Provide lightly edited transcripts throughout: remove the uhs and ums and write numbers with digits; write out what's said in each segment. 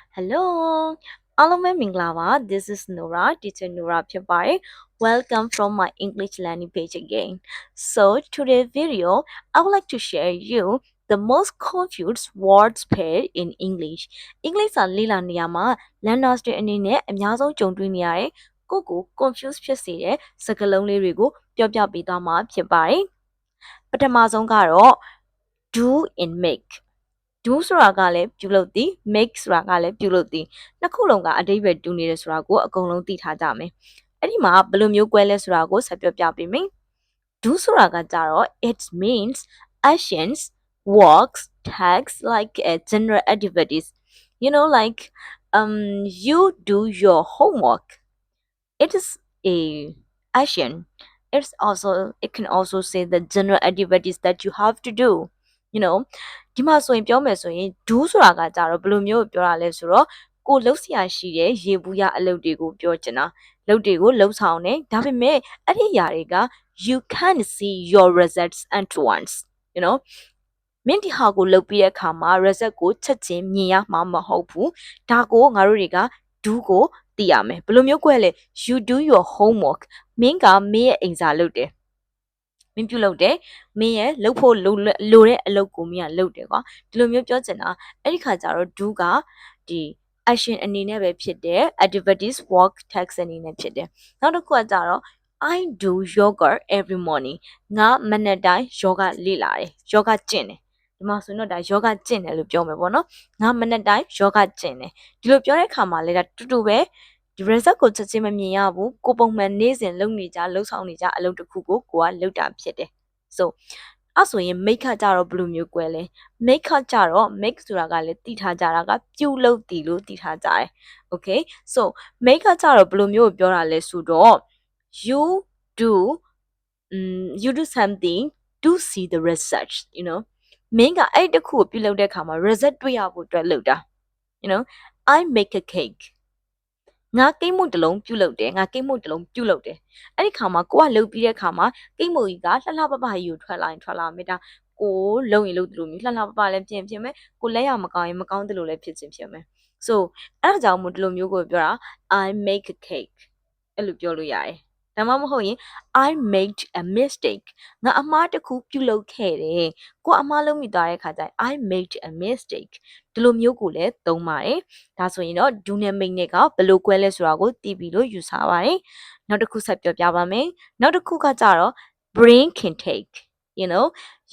Hello, Alame Minglava. This is Nora, teacher Nora Pyapai. Welcome from my English learning page again. So today's video, I would like to share you the most confused words pair in English. English စာလေ့လာနေရမှာ learners တွေအနေနဲ့အများဆုံးကြုံတွေ့နေရတဲ့ကို confuse ဖြစ်စေတဲ့စကားလုံးလေးတွေကိုပြောပြပေးသွားမှာဖြစ်ပါတယ်။ပထမဆုံးကတော့ do and make do ဆိုတာကလည်းပြုလုပ်သည် make ဆိုတာကလည်းပြုလုပ်သည်နှစ်ခုလုံးကအဓိပ္ပာယ်တူနေတယ်ဆိုတာကိုအကုန်လုံးသိထားကြမယ်အဲ့ဒီမှာဘယ်လိုမျိုးကွဲလဲဆိုတာကိုဆက်ပြောပြပေးမယ် do ဆိုတာကကြတော့ it means actions works tasks like general activities like you do your homework it is a action it can also say the general activities that you have to do you know ဒီမှာဆိုရင်ပြောမယ်ဆိုရင် do ဆိုတာကကြတော့ဘယ်လိုမျိုးပြောရလဲဆိုတော့ကိုလှုပ်ရှားရှိတဲ့ရေဘူးရအလုပ်တွေကိုပြောချင်တာလုပ်တွေကိုလှုပ်ဆောင်နေဒါပေမဲ့အဲ့ဒီຢာတွေက you can't see your results at onceမင်းဒီဟာကိုလုပ်ပြီးတဲ့အခါမှာ result ကိုချက်ချင်းမြင်ရမှာမဟုတ်ဘူးဒါကိုငါတို့တွေက do ကိုသိရမယ်ဘယ်လိုမျိုးကွဲလဲ you do your homework မင်းကမင်းရဲ့အိမ်စာလုပ်တယ်မင်းပြုလုပ်တယ်မင်းရဲ့လုပ်ဖို့လိုတဲ့အလုပ်ကိုမင်းကလုပ်တယ်ကွာဒီလိုမျိုးပြောချင်တာအဲ့ဒီခါကျတော့ do ကဒီ action အနေနဲ့ပဲဖြစ်တယ် activities work tasks အနေနဲ့ဖြစ်တယ်နောက်တစ်ခုကကြတော့ I do yoga every morning ငါမနေ့တိုင်း yoga လေ့လာတယ် yoga ကျင့်တယ်ဒီမှာဆိုတော့ဒါ yoga ကျင့်တယ်လို့ပြောမယ်ပေါ့နော်ငါမနေ့တိုင်း yoga ကျင့်တယ်ဒီလိုပြောတဲ့အခါမှာလေဒါတူတူပဲဒီ result ကိုချက်ချင်းမမြင်ရဘူးကိုပုံမှန်နေ့စဉ်လုပ်နေကြလှုပ်ဆောင်နေကြအလုပ်တစ်ခုကိုကလုပ်တာဖြစ်တယ် so အဲ့ဆိုရင် make ကကြတော့ဘယ်လိုမျိုးကွဲလဲ make ကကြတော့ make ဆိုတာကလည်းသိထားကြတာကပြုလုပ်တည်လို့သိထားကြတယ် okay so make ကကြတော့ဘယ်လိုမျိုးပြောတာလဲဆိုတော့ you do you do something to see the researchမင်းကအဲ့တခုကိုပြုလုပ်တဲ့အခါမှာ result တွေ့ရဖို့အတွက်လုပ်တာ I make a cake ငါကိတ်မုတ်တလုံးပြုတ်လုပ်တယ်ငါကိတ်မုတ်တလုံးပြုတ်လုပ်တယ်အဲ့ဒီခါမှာကိုကလှုပ်ပြီးတဲ့ခါမှာကိတ်မုတ်ကြီးကလှလှပပကြီးကိုထွက်လာမယ်ဒါကိုလှုပ်ရင်လှုပ်တယ်လို့မျိုးလှလှပပလည်းပြင်မယ်ကိုလက်ရမကောင်းရင်မကောင်းတယ်လို့လည်းဖြစ်မယ် so အဲ့ဒါကြောင့်မို့ဒီလိုမျိုးကိုပြောတာ I make a cake အဲ့လိုပြောလို့ရတယ်ဒါမှမဟုတ်ရင် I made a mistake ငါအမှားတစ်ခုပြုလုပ်ခဲ့တယ်ကိုအမှားလုပ်မိသွားတဲ့ခါကျရင် I made a mistake ဒီလိုမျိုးကိုလည်းသုံးပါတယ်ဒါဆိုရင်တော့ do နဲ့ make နဲ့ကဘယ်လိုကွဲလဲဆိုတာကိုသိပြီလို့ယူဆပါတယ်နောက်တစ်ခုဆက်ပြောပြပါမယ်နောက်တစ်ခုကကြတော့ brain can take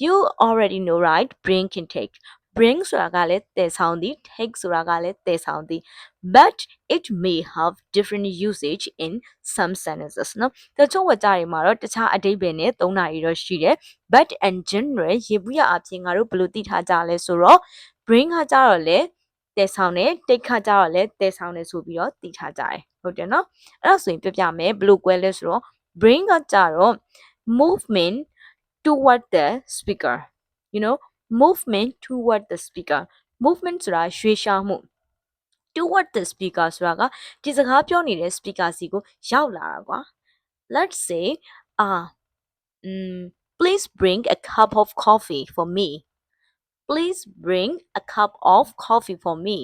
you already know right brain can take bring ဆိုတာကလည်းတည်ဆောင်သည် take ဆိုတာကလည်းတည်ဆောင်သည် but it may have different usage in some sentences နော်တချို့ဝါကြတွေမှာတော့တခြားအဓိပ္ပာယ်နဲ့သုံးတာတွေတော့ရှိတယ် but in general ရေဘူးရအပြင်ငါတို့ဘယ်လိုသိထားကြလဲဆိုတော့ bring ကကြတော့လေတည်ဆောင်တယ် take ကကြတော့လေတည်ဆောင်တယ်ဆိုပြီးတော့သိထားကြတယ်ဟုတ်တယ်နော်အဲ့ဒါဆိုရင်ပြပြမယ်ဘယ်လိုကွဲလဲဆိုတော့ bring ကကြတော့ movement toward the speaker movement toward the speaker movement ဆိုတာရွှေ့လျားမှု toward the speaker ဆိုတာကဒီစကားပြောနေတဲ့ speaker စီကိုရောက်လာတာကွာ let's say please bring a cup of coffee for me please bring a cup of coffee for me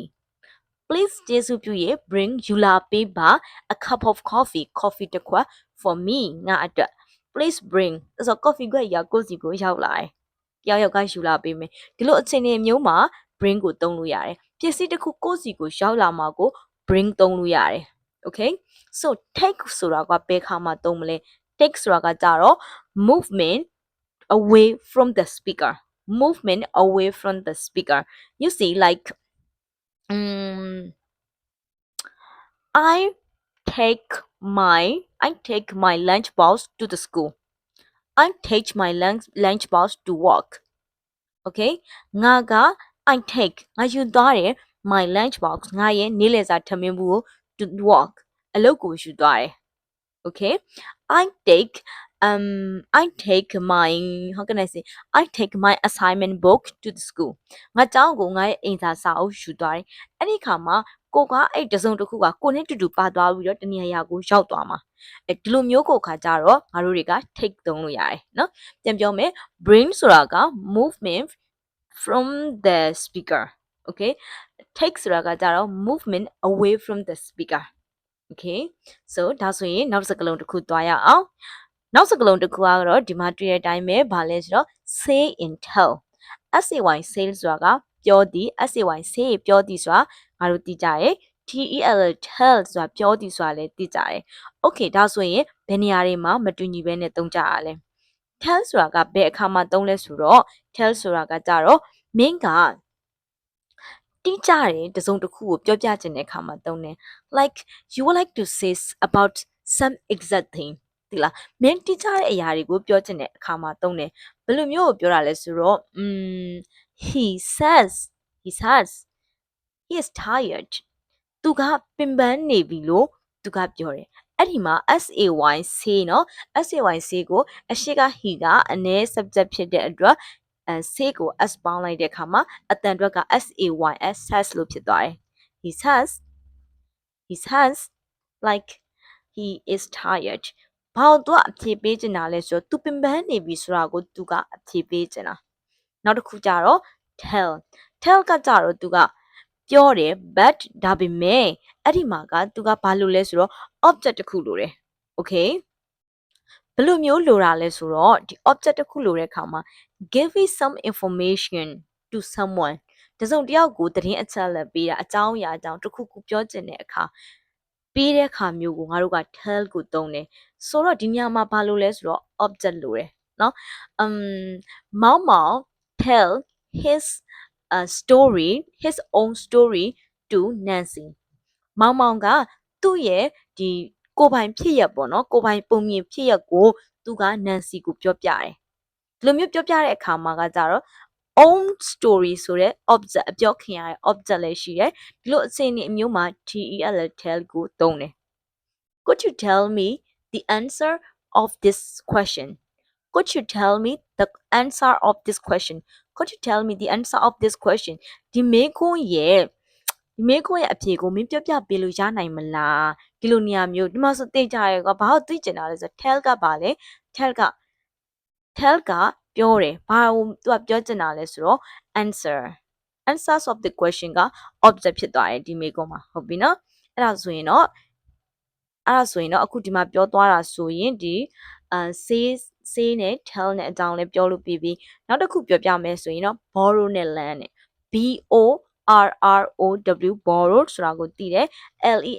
please ကျေးဇူးပြုရေ bring ယူလာပေးပါ a cup of coffee တစ်ခွက် for me ငါအတွက် please bring ဆိုတော့ coffee ခွက်ရာကိုစီကိုရောက်လာတယ်တယောက်ကယူလာပေးမယ်ဒီလိုအခြေအနေမျိုးမှာ bring ကိုသုံးလို့ရတယ်ပစ္စည်းတစ်ခုကိုစီကိုရောက်လာမှာကို bring သုံးလို့ရတယ် okay so take ဆိုတာကဘယ်ခါမှာသုံးမလဲ take ဆိုတာကကြတော့ movement away from the speaker you see like I take my lunch box to the school I take my lunch box to work okay ငါက I take ငါယူသွားတယ် my lunch box ငါရဲ့နေ့လည်စာထမင်းဘူးကို to work အလုပ်ကိုယူသွားတယ် okay I take my how can I say I take my assignment book to the school ငါကျောင်းကိုငါရဲ့အိမ်စာစာအုပ်ယူသွားတယ်အဲ့ဒီခါမှာကိုကအဲ့တစုံတစ်ခုကကိုနဲ့တူတူပါသွားပြီးတော့တနေရာကိုရောက်သွားမှာဒီလိုမျိုးကိုခါကြတော့ငါတို့တွေက take သုံးလို့ရတယ်နော်ပြန်ပြောမယ် brain ဆိုတာက movement from the speaker okay take ဆိုတာကကြတော့ movement away from the speaker okay so ဒါဆိုရင်နောက်စကားလုံးတစ်ခုသွားရအောင်နောက်စကားလုံးတစ်ခုကတော့ဒီမှာတွေ့တဲ့အတိုင်းပဲဗာလဲဆိုတော့ say in tell say say ဆိုတာကပြောသည် say say ပြောသည်ဆိုတာငါတို့သိကြတယ် tel tell ဆိုတာပြောသည်ဆိုတာလည်းသိကြတယ် okay ဒါဆိုရင်ဘယ်နေရာတွေမှာမတူညီဘဲနဲ့သုံးကြရလဲ tell ဆိုတာကဘယ်အခါမှာသုံးလဲဆိုတော့ tell ဆိုတာကကြတော့မင်းကတိကျတယ်တစုံတစ်ခုကိုပြောပြချင်တဲ့အခါမှာသုံးတယ် like you would like to say about some exact thing ဒီလားမင်းတိကျတဲ့အရာတွေကိုပြောချင်တဲ့အခါမှာသုံးတယ်ဘယ်လိုမျိုးကိုပြောတာလဲဆိုတော့he says he is tired သူကပင်ပန်းနေပြီလို့သူကပြောတယ်အဲ့ဒီမှာ say say เนาะ say say ကိုအရှိက he ကအနည်း subject ဖြစ်တဲ့အတွက် say ကို s ပေါင်းလိုက်တဲ့အခါမှာအတန်အတွက်က says လို့ဖြစ်သွားတယ် he says like he is tired ဘာလို့သူကအဖြေပေးချင်တာလဲဆိုတော့သူပင်ပန်းနေပြီဆိုတာကိုသူကအဖြေပေးချင်တာနောက်တစ်ခုကြတော့ tell ကကြတော့သူကပြောတယ် but ဒါပေမဲ့အဲ့ဒီမှာကသူကဘာလို့လဲဆိုတော့ object တစ်ခုလိုတယ် okay ဘယ်လိုမျိုးလိုတာလဲဆိုတော့ဒီ object တစ်ခုလိုတဲ့အခါမှာ give me some information to someone တစုံတစ်ယောက်ကိုသတင်းအချက်အလက်ပေးတာအကြောင်းအရာအကြောင်းတစ်ခုခုပြောချင်တဲ့အခါပေးတဲ့အခါမျိုးကိုငါတို့က tell ကိုသုံးတယ်ဆိုတော့ဒီညမှာဘာလို့လဲဆိုတော့ object လိုတယ်เนาะမောင်မောင် tell his his own story to Nancy မောင်မောင်ကသူ့ရဲ့ဒီကိုပိုင်ဖြစ်ရပေါ့နော်ကိုပိုင်ပုံမြင်ဖြစ်ရကိုသူက Nancy ကိုပြောပြတယ်ဒီလိုမျိုးပြောပြတဲ့အခါမှာကကြတော့ own story ဆိုတဲ့ object အပြောခင်ရတဲ့ object လည်းရှိတယ်ဒီလိုအခြေအနေအမျိုးမှာ tel tell ကိုသုံးတယ် Could you tell me the answer of this question Could you tell me the answer of this question Could you tell me the answer of this question ဒီမေးခွန်းရဲ့အဖြေကိုမင်းပြောပြပေးလို့ရနိုင်မလားဒီလိုနေရာမျိုးဒီမှာဆိုသိကြရဲကဘာလို့သိကျင်တာလဲဆို tell ကပါလေ tell ကပြောတယ်ဘာလို့သူကပြောချင်တာလဲဆိုတော့ answers of the question က object ဖြစ်သွားတယ်ဒီမေးခွန်းမှာဟုတ်ပြီနော်အဲ့ဒါဆိုရင်တော့အခုဒီမှာပြောသွားတာဆိုရင်ဒီ say နဲ့ tell နဲ့အကြောင်းလေးပြောလို့ပြီးပြီနောက်တစ်ခုပြောပြမယ်ဆိုရင်တော့ borrow နဲ့ lend နဲ့ borrow borrow ဆိုတာကိုသိတယ်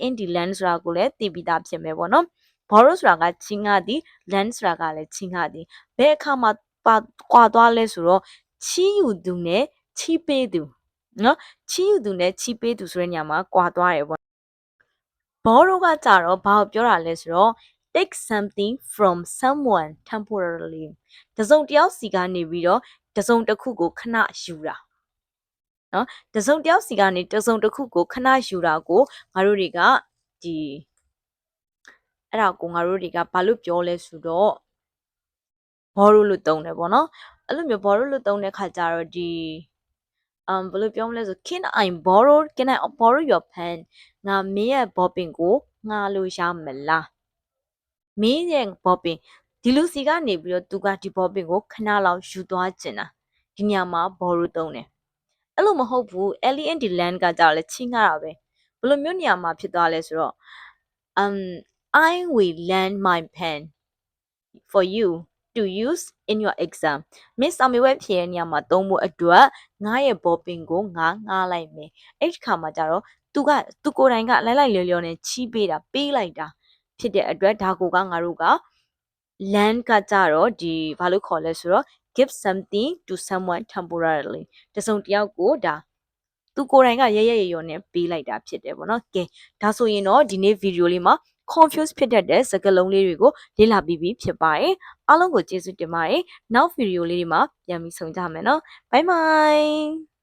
lend lend ဆိုတာကိုလည်းသိပြီးသားဖြစ်မယ်ပေါ့နော် borrow ဆိုတာကချင်းကသည် lend ဆိုတာကလည်းချင်းကသည်ဘယ်အခါမှာကွာသွားလဲဆိုတော့ချီးယူသူနဲ့ချီးပေးသူနော်ချီးယူသူနဲ့ချီးပေးသူဆိုတဲ့နေရာမှာကွာသွားတယ်ပေါ့ borrow ကကြတော့ဘာကိုပြောတာလဲဆိုတော့ take something from someone temporarily တစုံတစ်ယောက်စီကနေပြီးတော့တစုံတစ်ခုကိုခဏယူတာနော်တစုံတစ်ယောက်စီကနေတစုံတစ်ခုကိုခဏယူတာကိုငါတို့တွေကဒီအဲ့ဒါကိုငါတို့တွေကဘာလို့ပြောလဲဆိုတော့ borrow လို့သုံးတယ်ပေါ့နော်အဲ့လိုမျိုး borrow လို့သုံးတဲ့ခါကျတော့ဒီဘယ်လိုပြောမလဲဆို can I borrow your pen ငါမင်းရဲ့ bobbin ကိုငှားလို့ရမလားမင်းရဲ့ bobbin ဒီလူစီကနေပြီးတော့သူကဒီ bobbin ကိုခဏလောက်ယူသွားကျင်တာဒီညမှာ borrow သုံးတယ်အဲ့လိုမဟုတ်ဘူး lend lend ကကြောက်လဲချင်းကားတာပဲဘယ်လိုမျိုးနေရာမှာဖြစ်သွားလဲဆိုတော့I will lend my pen for you to use in your exam မင်းစာမေးပွဲဖြေတဲ့နေရာမှာသုံးဖို့အတွက်ငါရဲ့ bobbin ကိုငါငှားလိုက်မယ်အဲ့ဒီခါမှာကျတော့သူကိုယ်တိုင်ကလိုက်လျော်နဲ့ချီးပေးလိုက်တာဖြစ်တဲ့အတွက်ဒါကိုကငါတို့က lend ကကြတော့ဒီဘာလို့ခေါ်လဲဆိုတော့ give something to someone temporarily တစုံတစ်ယောက်ကိုဒါသူကိုယ်တိုင်ကရဲရောနဲ့ပေးလိုက်တာဖြစ်တယ်ပေါ့နော်ကဲဒါဆိုရင်တော့ဒီနေ့ဗီဒီယိုလေးမှာ confuse ဖြစ်တတ်တဲ့စကားလုံးလေးတွေကိုလေ့လာပြီးပြီဖြစ်ပါတယ်အားလုံးကိုကျေးဇူးတင်ပါတယ်နောက်ဗီဒီယိုလေးတွေမှာပြန်ပြီးဆုံကြမယ်နော် bye bye